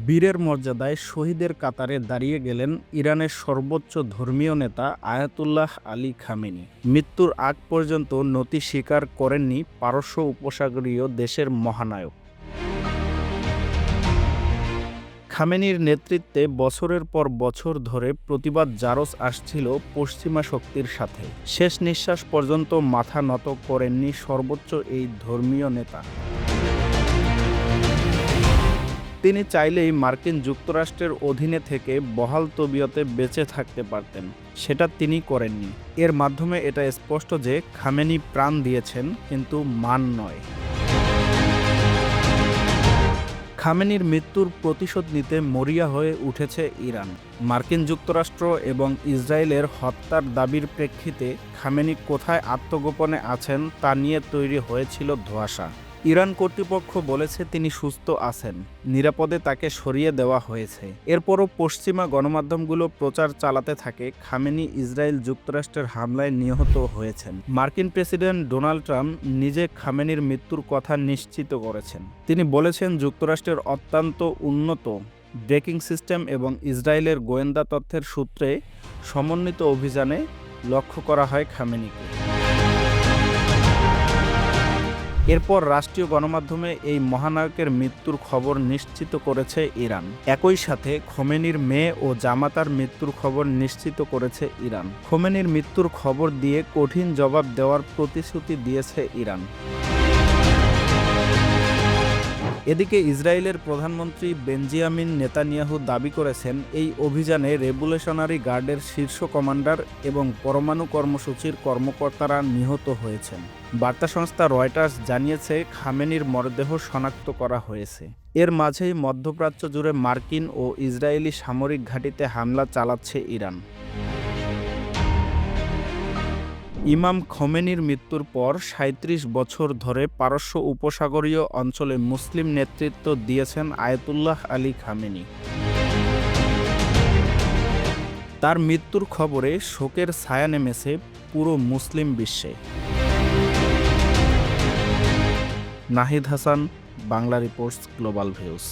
বীরের মর্যাদায় শহীদের কাতারে দাঁড়িয়ে গেলেন ইরানের সর্বোচ্চ ধর্মীয় নেতা আয়াতুল্লাহ আলী খামেনি। মৃত্যুর আগ পর্যন্ত নতি স্বীকার করেননি পারস্য উপসাগরীয় দেশের মহানায়ক। খামেনির নেতৃত্বে বছরের পর বছর ধরে প্রতিবাদ জারজ আসছিল পশ্চিমা শক্তির সাথে। শেষ নিঃশ্বাস পর্যন্ত মাথা নত করেননি সর্বোচ্চ এই ধর্মীয় নেতা। তিনি চাইলেই মার্কিন যুক্তরাষ্ট্রের অধীনে থেকে বহাল তবিয়তে বেঁচে থাকতে পারতেন, সেটা তিনি করেননি। এর মাধ্যমে এটা স্পষ্ট যে খামেনি প্রাণ দিয়েছেন, কিন্তু মান নয়। খামেনির মৃত্যুর প্রতিশোধ নিতে মরিয়া হয়ে উঠেছে ইরান। মার্কিন যুক্তরাষ্ট্র এবং ইসরায়েলের হত্যার দাবির প্রেক্ষিতে খামেনি কোথায় আত্মগোপনে আছেন তা নিয়ে তৈরি হয়েছিল ধোঁয়াশা। ইরান কর্তৃপক্ষ বলেছে তিনি সুস্থ আছেন, নিরাপদে তাকে সরিয়ে দেওয়া হয়েছে। এরপরও পশ্চিমা গণমাধ্যমগুলো প্রচার চালাতে থাকে খামেনি ইসরায়েল যুক্তরাষ্ট্রের হামলায় নিহত হয়েছেন। মার্কিন প্রেসিডেন্ট ডোনাল্ড ট্রাম্প নিজে খামেনির মৃত্যুর কথা নিশ্চিত করেছেন। তিনি বলেছেন যুক্তরাষ্ট্রের অত্যন্ত উন্নত ব্রেকিং সিস্টেম এবং ইসরায়েলের গোয়েন্দা তথ্যের সূত্রে সমন্বিত অভিযানে লক্ষ্য করা হয় খামেনিকে। এরপর রাষ্ট্রীয় গণমাধ্যমে এই মহানায়কের মৃত্যুর খবর নিশ্চিত করেছে ইরান। একই সাথে খোমেনির মেয়ে ও জামাতার মৃত্যুর খবর নিশ্চিত করেছে ইরান। খোমেনির মৃত্যুর খবর দিয়ে কঠিন জবাব দেওয়ার প্রতিশ্রুতি দিয়েছে ইরান। এদিকে ইসরায়েলের প্রধানমন্ত্রী বেঞ্জিয়ামিন নেতানিয়াহু দাবি করেছেন এই অভিযানে রেভলিউশনারি গার্ডের শীর্ষ কমান্ডার এবং পরমাণু কর্মসূচির কর্মকর্তারা নিহত হয়েছেন। বার্তা সংস্থা রয়টার্স জানিয়েছে খামেনির মরদেহ শনাক্ত করা হয়েছে। এর মাঝেই মধ্যপ্রাচ্য জুড়ে মার্কিন ও ইসরায়েলি সামরিক ঘাঁটিতে হামলা চালাচ্ছে ইরান। ইমাম খোমেনির মৃত্যুর পর ৩৭ বছর ধরে পারস্য উপসাগরীয় অঞ্চলে মুসলিম নেতৃত্ব দিয়েছেন আয়াতুল্লাহ আলী খামেনি। তার মৃত্যুর খবরে শোকের ছায়া নেমেছে পুরো মুসলিম বিশ্বে। Nahid Hasan, Bangla reports, global views.